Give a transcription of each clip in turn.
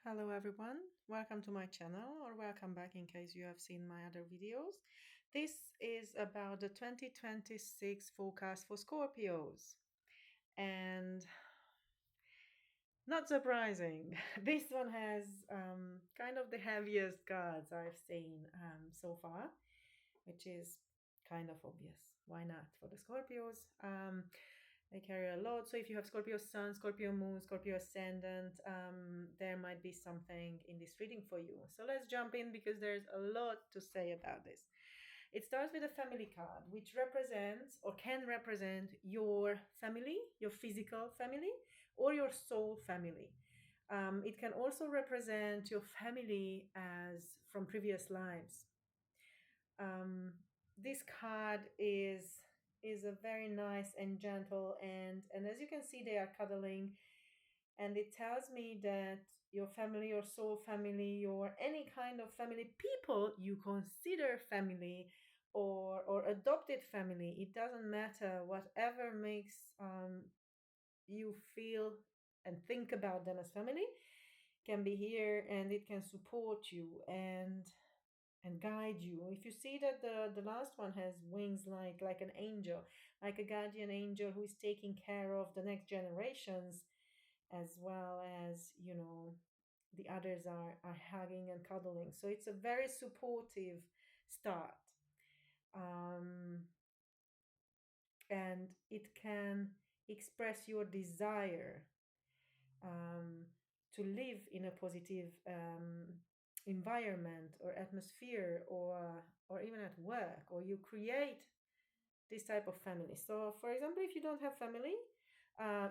Hello everyone, welcome to my channel or welcome back in case you have seen my other videos. This is about the 2026 forecast for Scorpios. And not surprising, this one has kind of the heaviest cards I've seen so far, which is kind of obvious. Why not for the Scorpios? They carry a lot. So if you have Scorpio Sun, Scorpio Moon, Scorpio Ascendant, there might be something in this reading for you. So let's jump in because there's a lot to say about this. It starts with a family card, which represents or can represent your family, your physical family, or your soul family. It can also represent your family as from previous lives. Um, this card is a very nice and gentle, and as you can see, they are cuddling, and it tells me that your family, your soul family, or any kind of family, people you consider family, or adopted family, it doesn't matter. Whatever makes you feel and think about them as family can be here, and it can support you and guide you. If you see that the last one has wings like an angel, like a guardian angel who is taking care of the next generations, as well as the others are hugging and cuddling. So it's a very supportive start, um, and it can express your desire um, to live in a positive environment or atmosphere, or even at work, or you create this type of family. So for example, if you don't have family,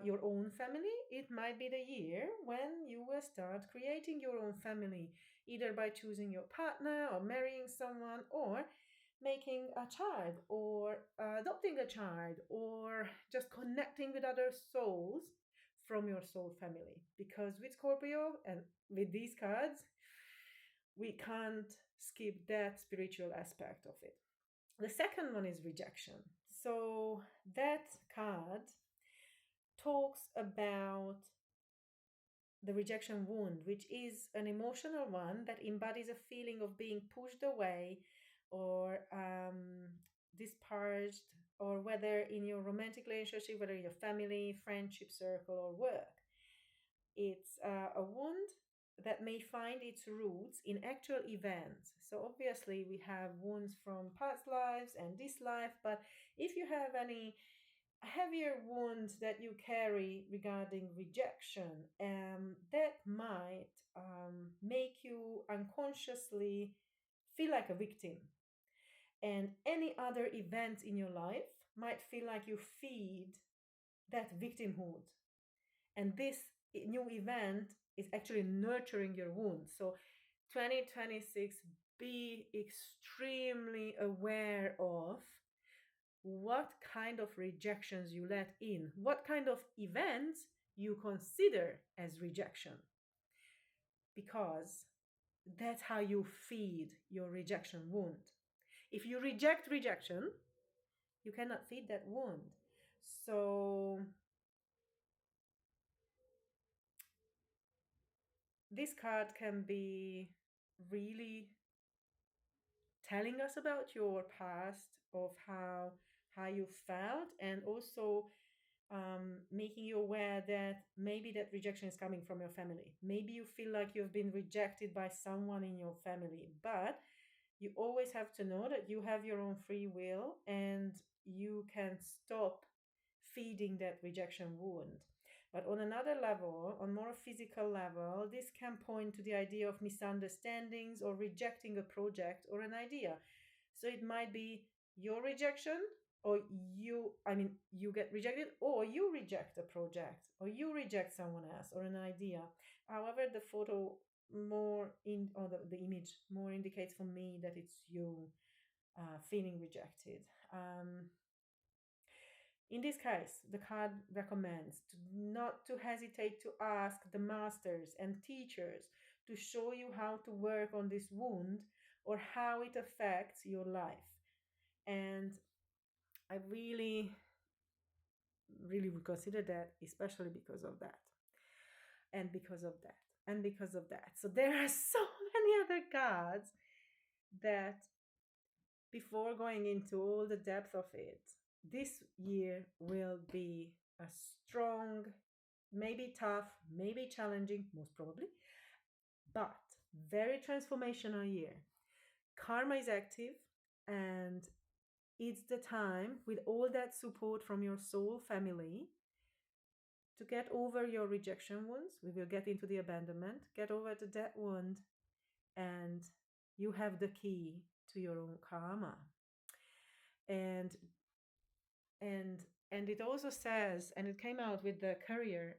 your own family, it might be the year when you will start creating your own family, either by choosing your partner or marrying someone, or making a child, or adopting a child, or just connecting with other souls from your soul family. Because with Scorpio and with these cards, we can't skip that spiritual aspect of it. The second one is rejection. So that card talks about the rejection wound, which is an emotional one that embodies a feeling of being pushed away, or disparaged, or whether in your romantic relationship, whether your family, friendship circle, or work. It's a wound that may find its roots in actual events. So, obviously, we have wounds from past lives and this life, but if you have any heavier wounds that you carry regarding rejection, that might make you unconsciously feel like a victim. And any other event in your life might feel like you feed that victimhood. And this new event is actually nurturing your wound. So 2026, be extremely aware of what kind of rejections you let in, what kind of events you consider as rejection, because that's how you feed your rejection wound. If you reject rejection, you cannot feed that wound. So this card can be really telling us about your past, of how you felt, and also making you aware that maybe that rejection is coming from your family. Maybe you feel like you've been rejected by someone in your family, but you always have to know that you have your own free will, and you can stop feeding that rejection wound. But on another level, on more physical level, this can point to the idea of misunderstandings or rejecting a project or an idea. So it might be your rejection, or you get rejected, or you reject a project, or you reject someone else or an idea. However, the photo more in or the image more indicates for me that it's you feeling rejected. In this case, the card recommends not to hesitate to ask the masters and teachers to show you how to work on this wound, or how it affects your life. And I really, really would consider that, especially because of that. And because of that. and because of that. So there are so many other cards that, before going into all the depth of it, this year will be a strong, maybe tough, maybe challenging, most probably, but very transformational year. Karma is active, and it's the time, with all that support from your soul family, to get over your rejection wounds. We will get into the abandonment, get over the debt wound, and you have the key to your own karma. And and and it also says, and it came out with the career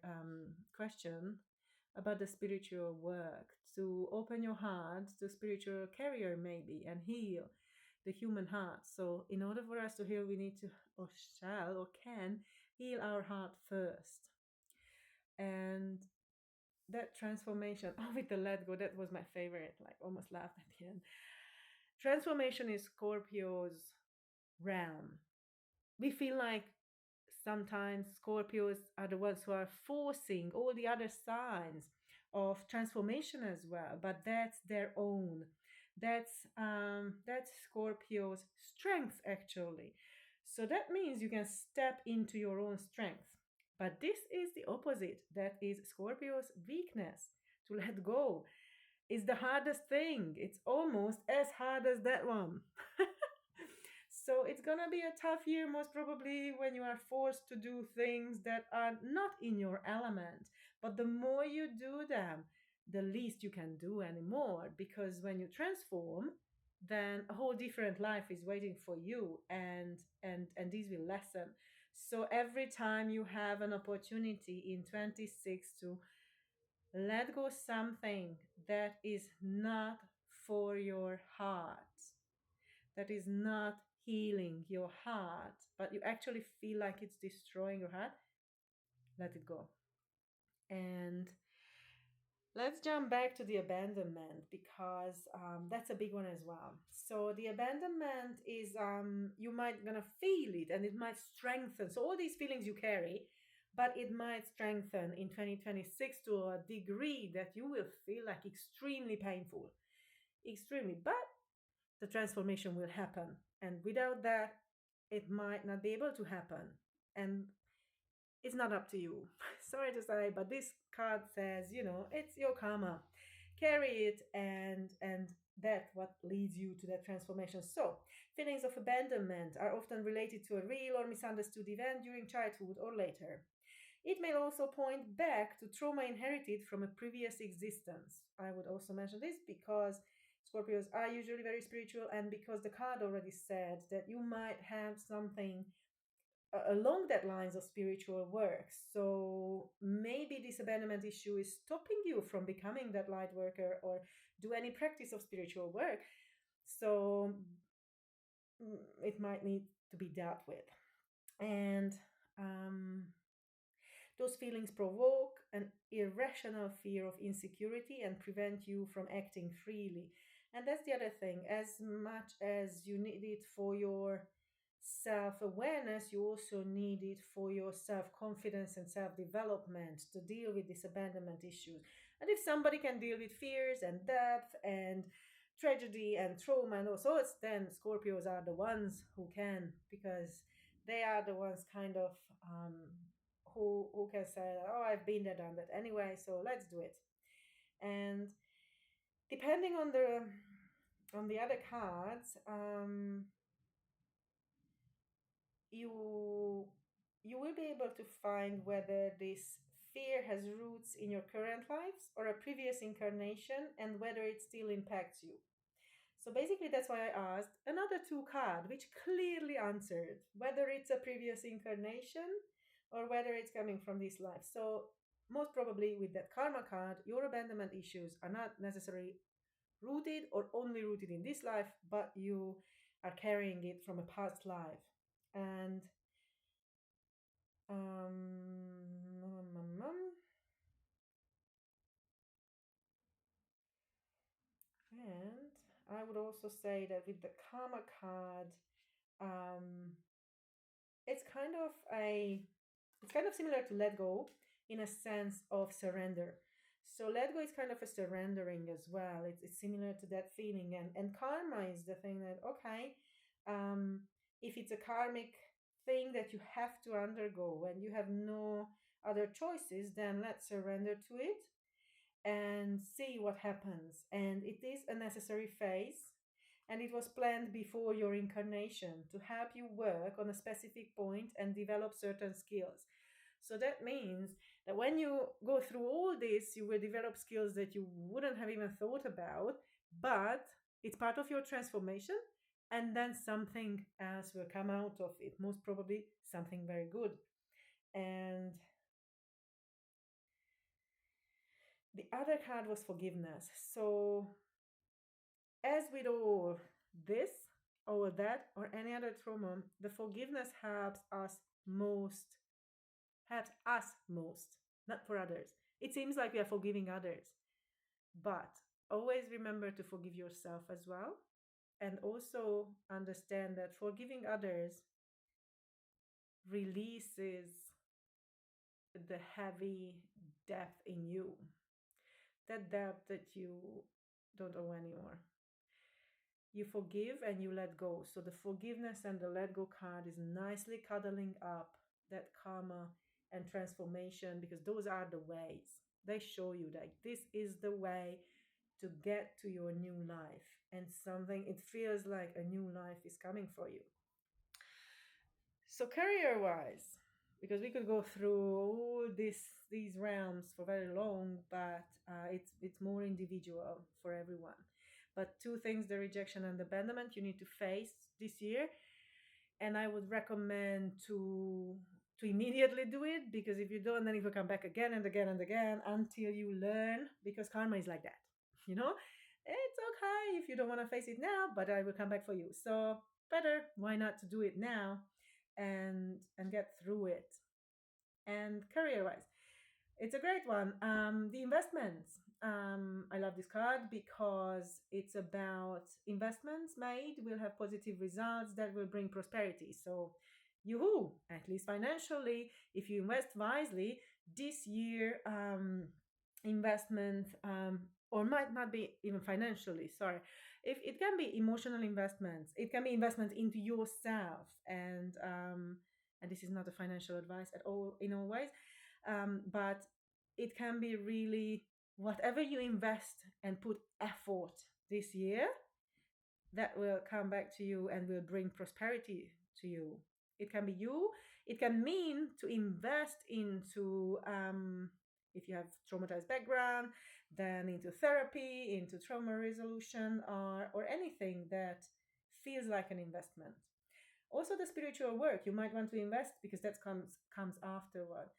question about the spiritual work, to open your heart to spiritual career maybe, and heal the human heart. So in order for us to heal, we need to, or shall, or can heal our heart first. And that transformation, oh, with the let go, that was my favorite, like almost laughed at the end. Transformation is Scorpio's realm. We feel like sometimes Scorpios are the ones who are forcing all the other signs of transformation as well, but that's their own. That's Scorpio's strength actually. So that means you can step into your own strength. But this is the opposite. That is Scorpio's weakness. To let go is the hardest thing. It's almost as hard as that one. So it's gonna be a tough year, most probably, when you are forced to do things that are not in your element. But the more you do them, the least you can do anymore. Because when you transform, then a whole different life is waiting for you, and these will lessen. So every time you have an opportunity in 26 to let go something that is not for your heart, that is not healing your heart, but you actually feel like it's destroying your heart, let it go. And let's jump back to the abandonment, because that's a big one as well. So the abandonment is, you might gonna feel it, and it might strengthen. So all these feelings you carry, but it might strengthen in 2026 to a degree that you will feel like extremely painful, extremely. But the transformation will happen. And without that, it might not be able to happen. And it's not up to you. Sorry to say, but this card says, it's your karma. Carry it, and that's what leads you to that transformation. So, feelings of abandonment are often related to a real or misunderstood event during childhood or later. It may also point back to trauma inherited from a previous existence. I would also mention this because Scorpios are usually very spiritual, and because the card already said that you might have something along that lines of spiritual work. So maybe this abandonment issue is stopping you from becoming that light worker or do any practice of spiritual work. So it might need to be dealt with. And those feelings provoke an irrational fear of insecurity and prevent you from acting freely. And that's the other thing. As much as you need it for your self awareness, you also need it for your self confidence and self development to deal with these abandonment issues. And if somebody can deal with fears and depth and tragedy and trauma and all sorts, then Scorpios are the ones who can, because they are the ones kind of who can say, oh, I've been there, done that anyway, so let's do it. And depending on the other cards, you will be able to find whether this fear has roots in your current lives or a previous incarnation, and whether it still impacts you. So basically, that's why I asked another two card, which clearly answered whether it's a previous incarnation or whether it's coming from this life. So most probably with that karma card, your abandonment issues are not necessarily rooted or only rooted in this life, but you are carrying it from a past life. And and I would also say that with the karma card, um, it's kind of a it's kind of similar to let go in a sense of surrender. So let go is kind of a surrendering as well. It's similar to that feeling. And karma is the thing that, okay, um, if it's a karmic thing that you have to undergo and you have no other choices, then let's surrender to it and see what happens. And it is a necessary phase. And it was planned before your incarnation to help you work on a specific point and develop certain skills. So that means that when you go through all this, you will develop skills that you wouldn't have even thought about, but it's part of your transformation. And then something else will come out of it, most probably something very good. And the other card was forgiveness. So, as with all this or that or any other trauma, the forgiveness most, helps us most, not for others. It seems like we are forgiving others, but always remember to forgive yourself as well. And also understand that forgiving others releases the heavy depth in you, that depth that you don't owe anymore. You forgive and you let go. So the forgiveness and the let go card is nicely cuddling up that karma and transformation, because those are the ways. They show you that this is the way to get to your new life, and something, it feels like a new life is coming for you. So career wise, because we could go through all these realms for very long, but it's more individual for everyone. But two things: the rejection and abandonment, you need to face this year, and I would recommend to immediately do it, because if you don't, then it will come back again and again and again until you learn. Because karma is like that, you know. It's okay if you don't want to face it now, but I will come back for you. So better, why not to do it now, and get through it. And career wise, it's a great one. The investments. I love this card because it's about investments made will have positive results that will bring prosperity. So, yoo-hoo, at least financially, if you invest wisely this year, investment, or might not be even financially, sorry. If it can be emotional investments, it can be investments into yourself. And this is not a financial advice at all in all ways, but it can be really whatever you invest and put effort this year, that will come back to you and will bring prosperity to you. It can be you. It can mean to invest into, if you have traumatized background, then into therapy, into trauma resolution, or anything that feels like an investment. Also, the spiritual work you might want to invest, because that comes afterwards.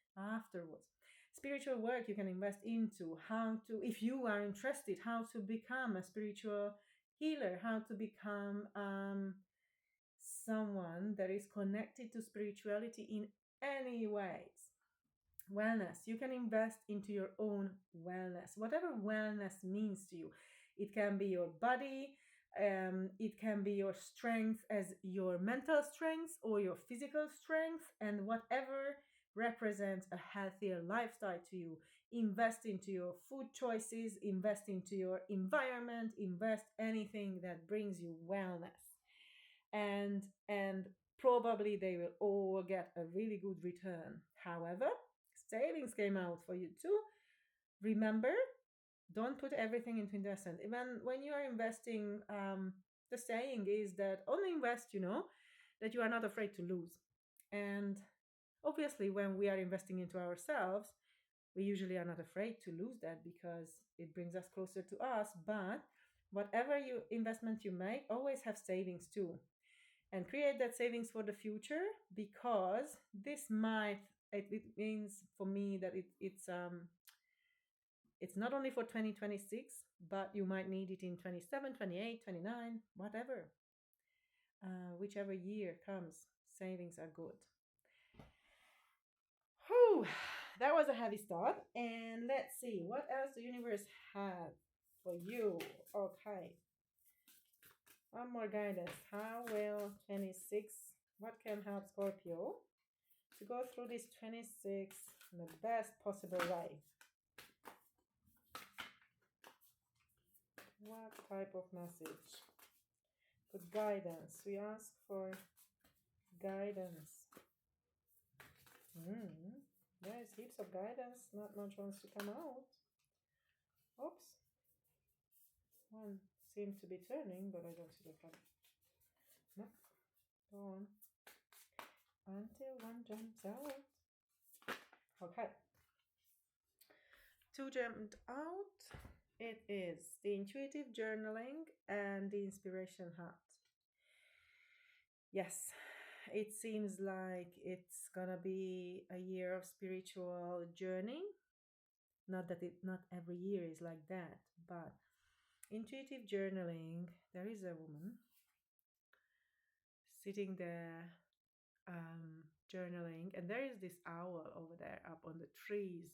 Spiritual work you can invest into, how to, if you are interested, how to become a spiritual healer, how to become someone that is connected to spirituality in any ways. Wellness, you can invest into your own wellness, whatever wellness means to you. It can be your body, it can be your strength, as your mental strength or your physical strength, and whatever represents a healthier lifestyle to you. Invest into your food choices, invest into your environment, invest anything that brings you wellness. And probably they will all get a really good return. However, savings came out for you too. Remember, don't put everything into investment. Even when you are investing, the saying is that only invest, that you are not afraid to lose. And obviously, when we are investing into ourselves, we usually are not afraid to lose that, because it brings us closer to us. But whatever investment you make, always have savings too, and create that savings for the future, because this it means for me that it's not only for 2026, but you might need it in 27, 28, 29, whatever. Whichever year comes, savings are good. Whew, that was a heavy start. And let's see, what else the universe have for you? Okay. One more guidance. How will 26, what can help Scorpio to go through this 26 in the best possible way? What type of message? For guidance. We ask for guidance. There's heaps of guidance. Not much wants to come out. Oops. One seemed to be turning, but I don't see the color. No. Go on. Until one jumps out. Okay. Two jumped out. It is the intuitive journaling and the inspiration hut. Yes, it seems like it's gonna be a year of spiritual journey. Not every year is like that, but intuitive journaling, there is a woman sitting there journaling, and there is this owl over there up on the trees,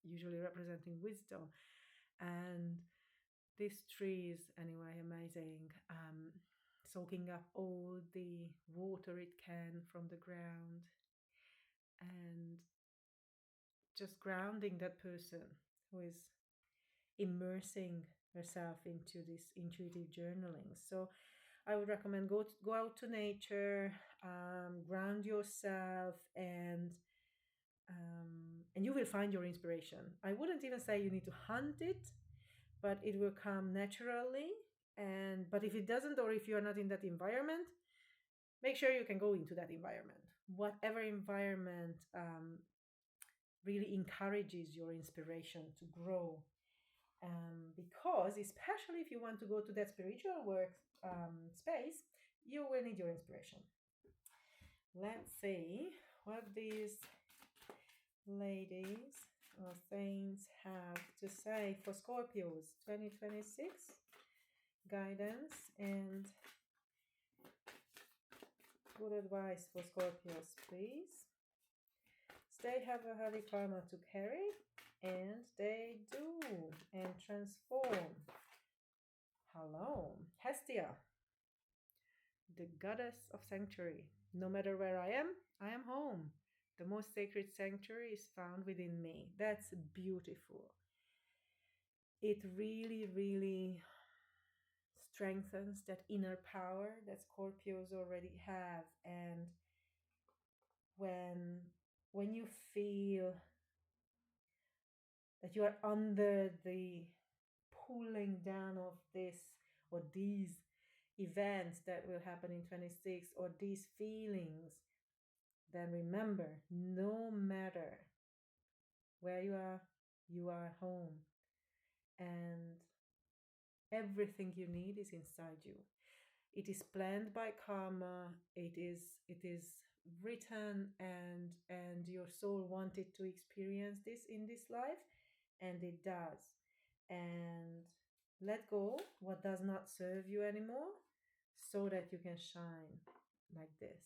usually representing wisdom. And this tree is, anyway, amazing, soaking up all the water it can from the ground and just grounding that person who is immersing herself into this intuitive journaling. So I would recommend go out to nature, ground yourself, and you will find your inspiration. I wouldn't even say you need to hunt it, but it will come naturally. And but if it doesn't, or if you are not in that environment, make sure you can go into that environment. Whatever environment really encourages your inspiration to grow. Because especially if you want to go to that spiritual work space, you will need your inspiration. Let's see what these ladies or saints have to say for Scorpios 2026 guidance and good advice for Scorpios, please. They have a heavy karma to carry, and they do, and transform. Hello, Hestia, the goddess of sanctuary. No matter where I am home. The most sacred sanctuary is found within me. That's beautiful. It really, really strengthens that inner power that Scorpios already have. And when you feel that you are under the pulling down of this or these events that will happen in 26 or these feelings, then remember, no matter where you are home, and everything you need is inside you. It is planned by karma. It is written, and your soul wanted to experience this in this life, and it does. And let go what does not serve you anymore so that you can shine like this.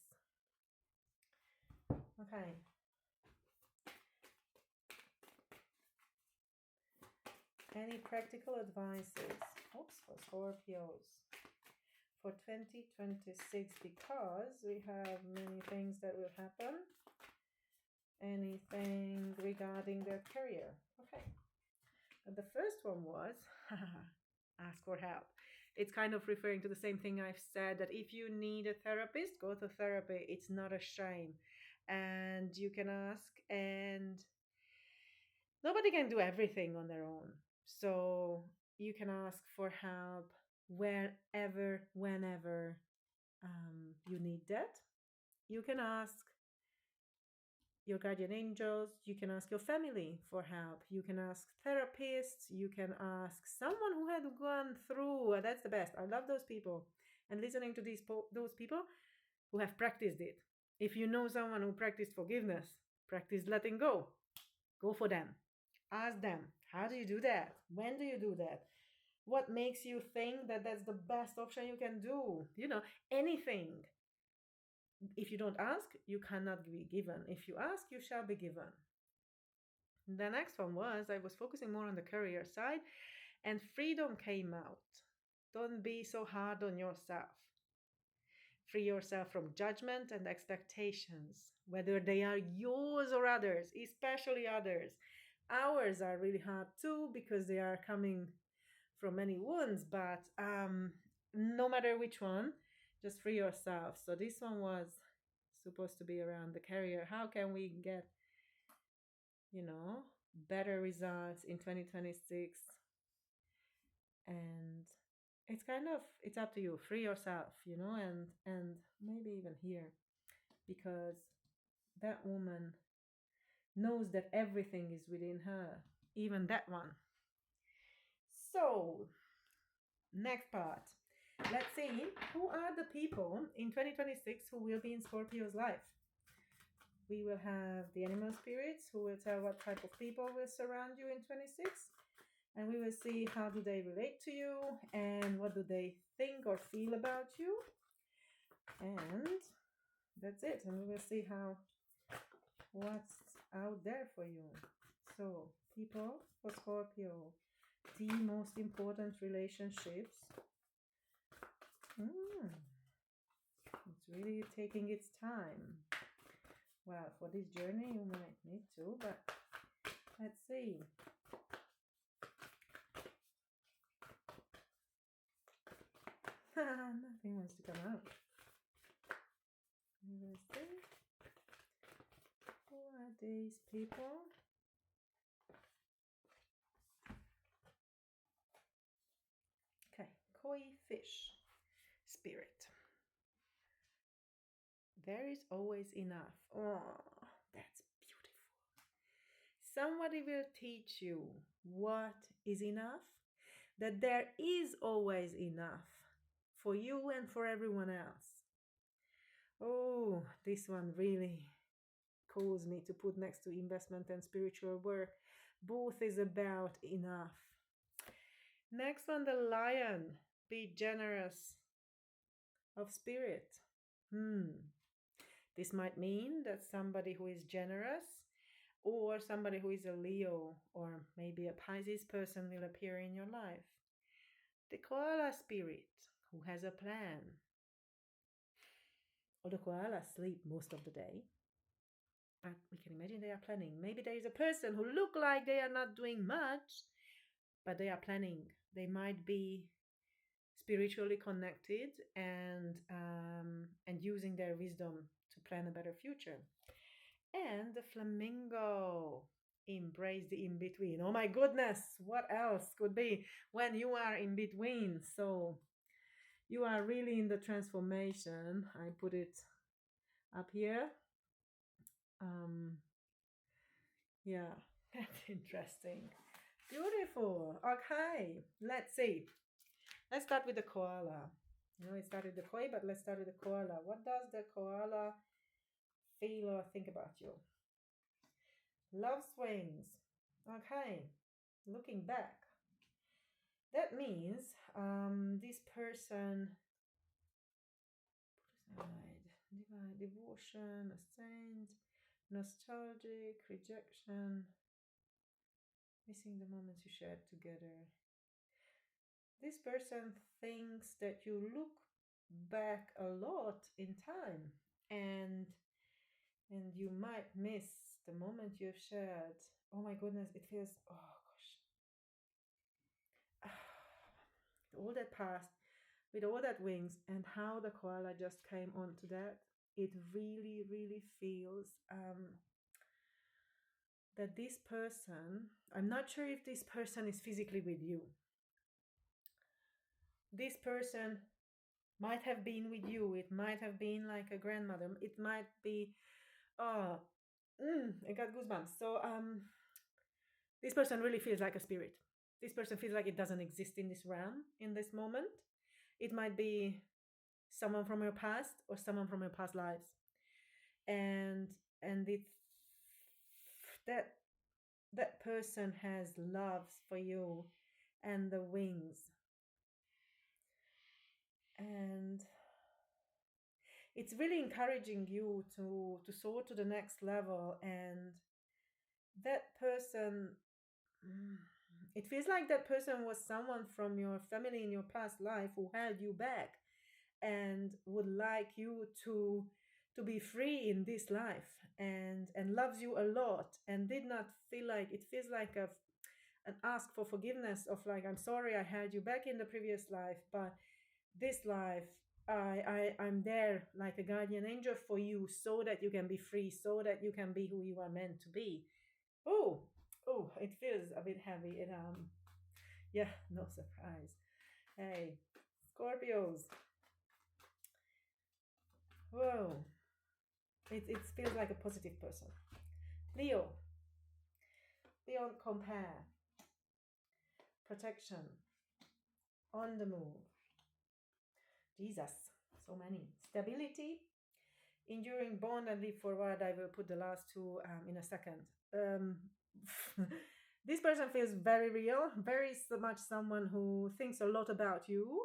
Okay. Any practical advices? Oops, for Scorpios for 2026, because we have many things that will happen. Anything regarding their career? Okay. And the first one was ask for help. It's kind of referring to the same thing I've said, that if you need a therapist, go to therapy. It's not a shame. And you can ask, and nobody can do everything on their own. So you can ask for help wherever, whenever you need that. You can ask your guardian angels, you can ask your family for help, you can ask therapists, you can ask someone who had gone through. That's the best. I love those people. And listening to those people who have practiced it. If you know someone who practiced forgiveness, practice letting go for them. Ask them, how do you do that? When do you do that? What makes you think that that's the best option you can do? Anything. If you don't ask, you cannot be given. If you ask, you shall be given. The next one was, I was focusing more on the career side, and freedom came out. Don't be so hard on yourself. Free yourself from judgment and expectations, whether they are yours or others, especially others. Ours are really hard too, because they are coming from many wounds, but no matter which one, just free yourself. So this one was supposed to be around the career. How can we get, you know, better results in 2026? And it's kind of, it's up to you. Free yourself, you know, and maybe even here, because that woman knows that everything is within her, even that one. So, next part. Let's see who are the people in 2026 who will be in Scorpio's life. We will have the animal spirits who will tell what type of people will surround you in 26. And we will see how do they relate to you and what do they think or feel about you. And that's it. And we will see how what's out there for you. So, people for Scorpio, the most important relationships. It's really taking its time. Well, for this journey, you might need to, but let's see. Nothing wants to come out. Let's see. Who are these people? Okay, koi fish spirit. There is always enough. Oh, that's beautiful. Somebody will teach you what is enough, that there is always enough for you and for everyone else. Oh, this one really calls me to put next to investment and spiritual work. Both is about enough. Next one, the lion. Be generous of spirit. This might mean that somebody who is generous or somebody who is a Leo or maybe a Pisces person will appear in your life. The koala spirit who has a plan. Or the koalas sleep most of the day. But we can imagine they are planning. Maybe there is a person who look like they are not doing much, but they are planning. They might be spiritually connected and using their wisdom to plan a better future. And the flamingo, embrace the in between. Oh my goodness, what else could be when you are in between? So you are really in the transformation. I put it up here. Yeah, that's interesting. Beautiful. Okay, let's see. Let's start with the koala. You know, it started with the koi, but let's start with the koala. What does the koala feel or think about you? Love swings. Okay, looking back. That means this person divide, devotion, a saint, nostalgic, rejection, missing the moments you shared together. This person thinks that you look back a lot in time and you might miss the moment you've shared. Oh my goodness, it feels, oh gosh, all that past with all that wings and how the koala just came onto that. It really, really feels that this person, I'm not sure if this person is physically with you. This person might have been with you. It might have been like a grandmother. It might be, oh, I got goosebumps. So this person really feels like a spirit. This person feels like it doesn't exist in this realm in this moment. It might be someone from your past or someone from your past lives, and it's that person has loves for you and the wings, and it's really encouraging you to soar to the next level. And that person, it feels like that person was someone from your family in your past life who held you back and would like you to be free in this life, and loves you a lot and did not feel like, it feels like and ask for forgiveness of like, I'm sorry I had you back in the previous life, but this life I'm there like a guardian angel for you so that you can be free, so that you can be who you are meant to be. Oh, oh, it feels a bit heavy. Yeah, no surprise. Hey, Scorpios. Whoa, it feels like a positive person. Leo, beyond compare, protection, on the move. Jesus, so many. Stability, enduring bond, and leap forward. I will put the last two in a second. Um, this person feels very real, very much someone who thinks a lot about you.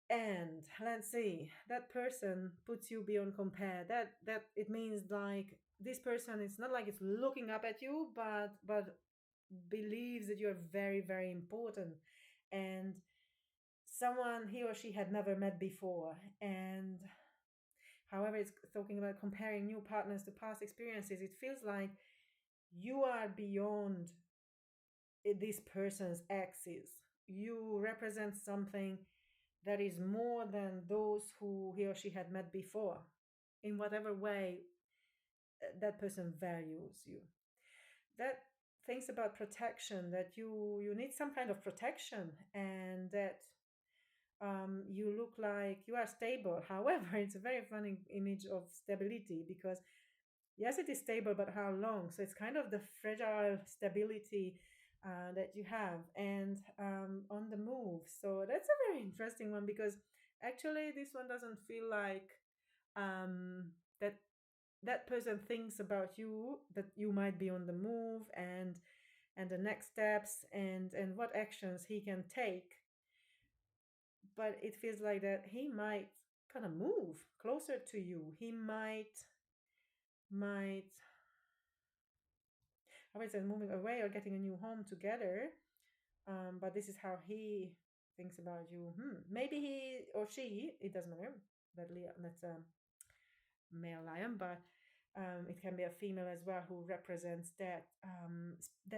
And let's see, that person puts you beyond compare. That it means like this person is not like it's looking up at you, but believes that you're very, very important, and someone he or she had never met before. And however, it's talking about comparing new partners to past experiences. It feels like you are beyond this person's axis. You represent something that is more than those who he or she had met before, in whatever way that person values you. That thinks about protection, that you need some kind of protection, and that you look like you are stable. However, it's a very funny image of stability because yes, it is stable, but how long? So it's kind of the fragile stability that you have, and on the move. So that's a very interesting one because actually this one doesn't feel like that that person thinks about you, that you might be on the move, and the next steps, and what actions he can take. But it feels like that he might kind of move closer to you. He might I would say moving away or getting a new home together. But this is how he thinks about you. Maybe he or she, it doesn't matter. That's a male lion, but it can be a female as well who represents that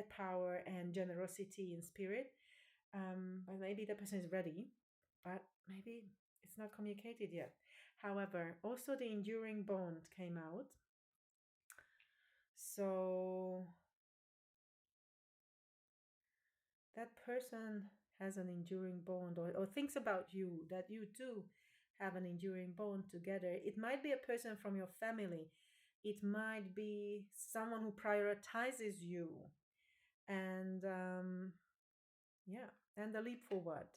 power and generosity in spirit. But maybe the person is ready, but maybe it's not communicated yet. However, also the enduring bond came out. So that person has an enduring bond, or thinks about you, that you too have an enduring bond together. It might be a person from your family, it might be someone who prioritizes you, and yeah, and the leap forward.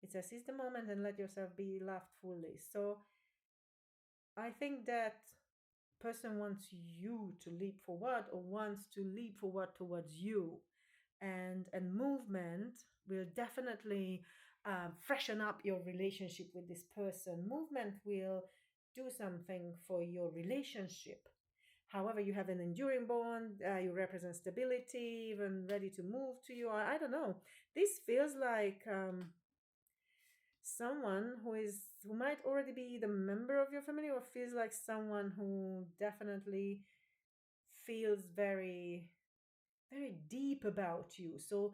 It says, seize the moment and let yourself be loved fully. So I think that person wants you to leap forward, or wants to leap forward towards you, and movement will definitely freshen up your relationship with this person. Movement will do something for your relationship. However, you have an enduring bond, you represent stability, even ready to move to you. I don't know, this feels like someone who might already be the member of your family, or feels like someone who definitely feels very, very deep about you. So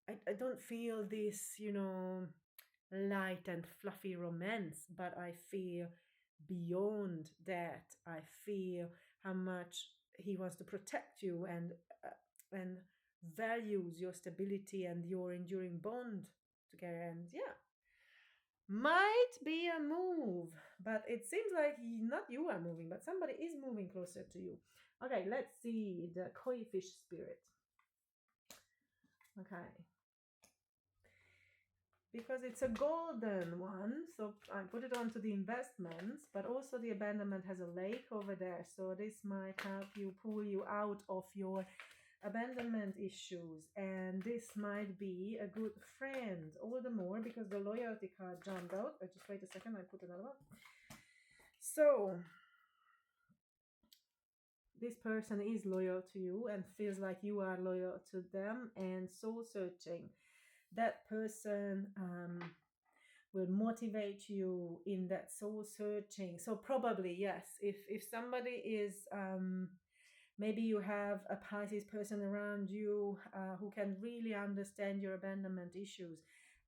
I don't feel this, light and fluffy romance, but I feel beyond that. I feel how much he wants to protect you, and values your stability and your enduring bond together. And yeah, might be a move, but it seems like not you are moving, but somebody is moving closer to you. Okay, let's see the koi fish spirit. Okay, because it's a golden one, so I put it onto the investments, but also the abandonment has a lake over there, so this might help you pull you out of your abandonment issues, and this might be a good friend. All the more because the loyalty card jumped out. Just wait a second, I put another one. So this person is loyal to you and feels like you are loyal to them, and soul searching. That person will motivate you in that soul searching. So probably yes, if somebody is Maybe you have a Pisces person around you who can really understand your abandonment issues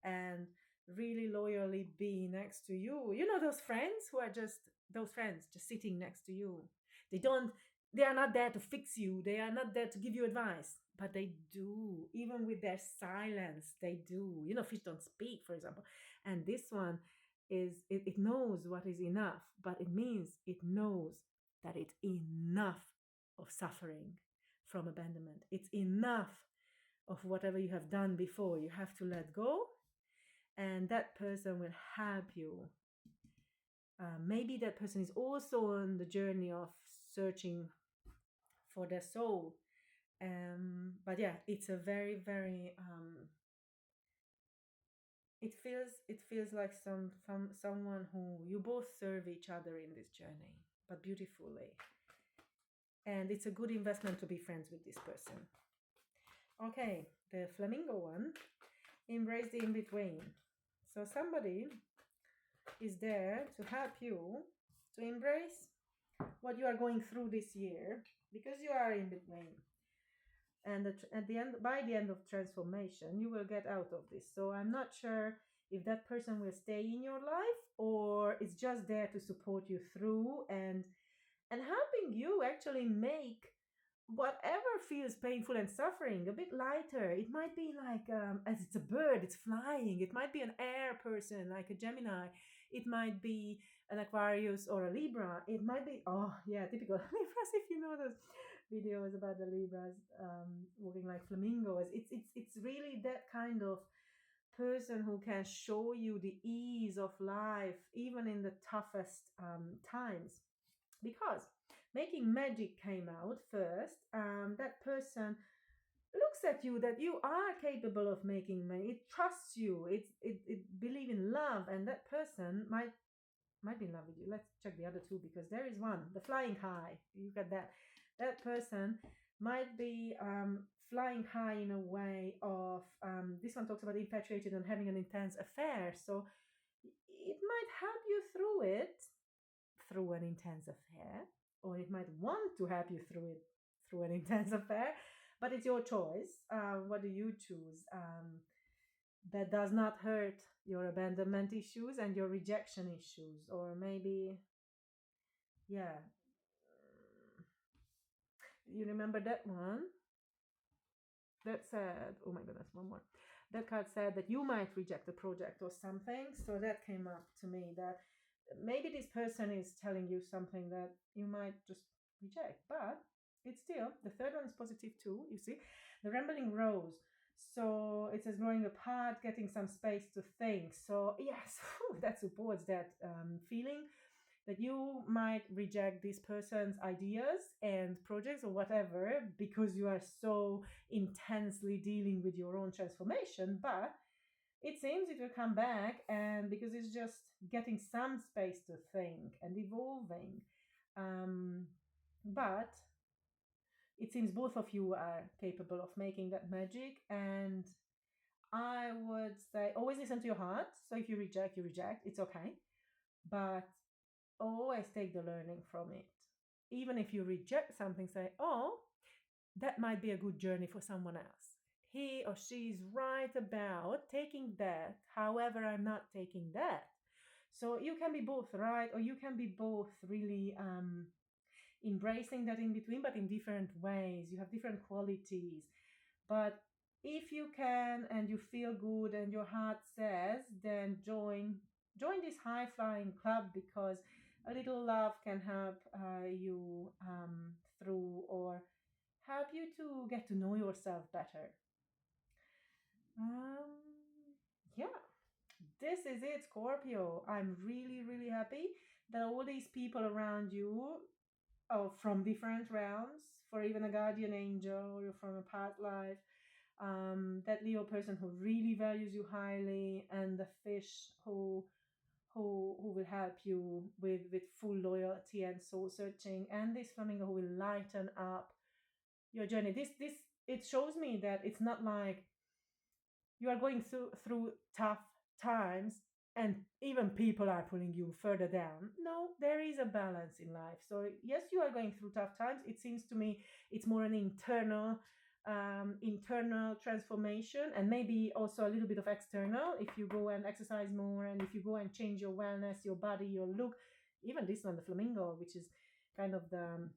and really loyally be next to you. You know, those friends who are just those friends just sitting next to you. They don't, they are not there to fix you, they are not there to give you advice, but they do. Even with their silence, they do. You know, fish don't speak, for example. And this one is, it knows what is enough, but it means it knows that it's enough of suffering from abandonment. It's enough of whatever you have done before. You have to let go, and that person will help you. Maybe that person is also on the journey of searching for their soul. But yeah, it's a very, very it feels like someone who you both serve each other in this journey, but beautifully. And it's a good investment to be friends with this person. Okay, the flamingo one, embrace the in between. So somebody is there to help you to embrace what you are going through this year, because you are in between. And at the end, by the end of transformation, you will get out of this. So I'm not sure if that person will stay in your life or it's just there to support you through and helping you actually make whatever feels painful and suffering a bit lighter. It might be like, as it's a bird, it's flying. It might be an air person like a Gemini. It might be an Aquarius or a Libra. It might be, oh yeah, typical Libras, if you know those videos about the Libras walking like flamingos. It's really that kind of person who can show you the ease of life even in the toughest times, because making magic came out first. That person looks at you that you are capable of making money. It trusts you. It believe in love, and that person might be in love with you. Let's check the other two, because there is one, the flying high. You got that. That person might be flying high in a way of this one talks about infatuated and having an intense affair. So it might help you through it, through an intense affair, or it might want to help you through it through an intense affair, but it's your choice. What do you choose? That does not hurt your abandonment issues and your rejection issues, or maybe, yeah, you remember that one that said, oh my goodness, one more. That card said that you might reject a project or something. So that came up to me, that maybe this person is telling you something that you might just reject, but it's still, the third one is positive too, you see. The rambling rose, so it says growing apart, getting some space to think. So yes, that supports that feeling that you might reject this person's ideas and projects or whatever because you are so intensely dealing with your own transformation. But it seems it will come back, and because it's just getting some space to think and evolving. But it seems both of you are capable of making that magic, and I would say always listen to your heart. So if you reject, you reject, it's okay, but always take the learning from it. Even if you reject something, say, oh, that might be a good journey for someone else. He or she is right about taking that. However, I'm not taking that. So you can be both right, or you can be both really embracing that in between, but in different ways. You have different qualities. But if you can and you feel good and your heart says, then join this high flying club, because a little love can help you through, or help you to get to know yourself better. Yeah, this is it, Scorpio. I'm really, really happy that all these people around you are from different realms, for even a guardian angel or from a past life, that Leo person who really values you highly, and the fish who will help you with full loyalty and soul searching, and this flamingo who will lighten up your journey. This it shows me that it's not like you are going through tough times and even people are pulling you further down. No, there is a balance in life. So yes, you are going through tough times. It seems to me it's more an internal transformation, and maybe also a little bit of external. If you go and exercise more, and if you go and change your wellness, your body, your look, even this one, the flamingo, which is kind of the,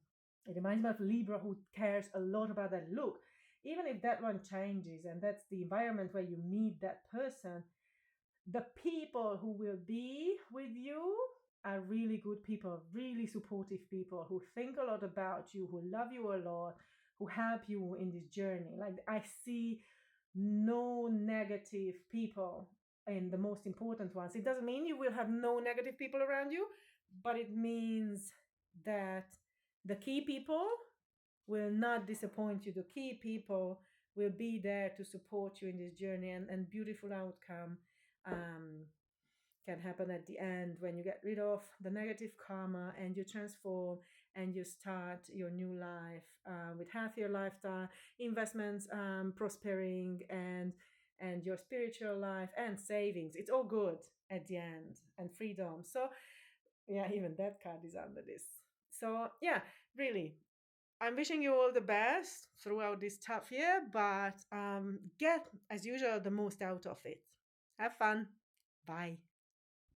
it reminds me of Libra, who cares a lot about that look. Even if that one changes, and that's the environment where you meet that person, the people who will be with you are really good people, really supportive people who think a lot about you, who love you a lot, who help you in this journey. Like, I see no negative people in the most important ones. It doesn't mean you will have no negative people around you, but it means that the key people will not disappoint you. The key people will be there to support you in this journey, and beautiful outcome um, can happen at the end when you get rid of the negative karma and you transform and you start your new life with healthier lifestyle, investments prospering, and your spiritual life and savings. It's all good at the end, and freedom. So yeah, even that card is under this. So yeah, really, I'm wishing you all the best throughout this tough year, but get, as usual, the most out of it. Have fun. Bye.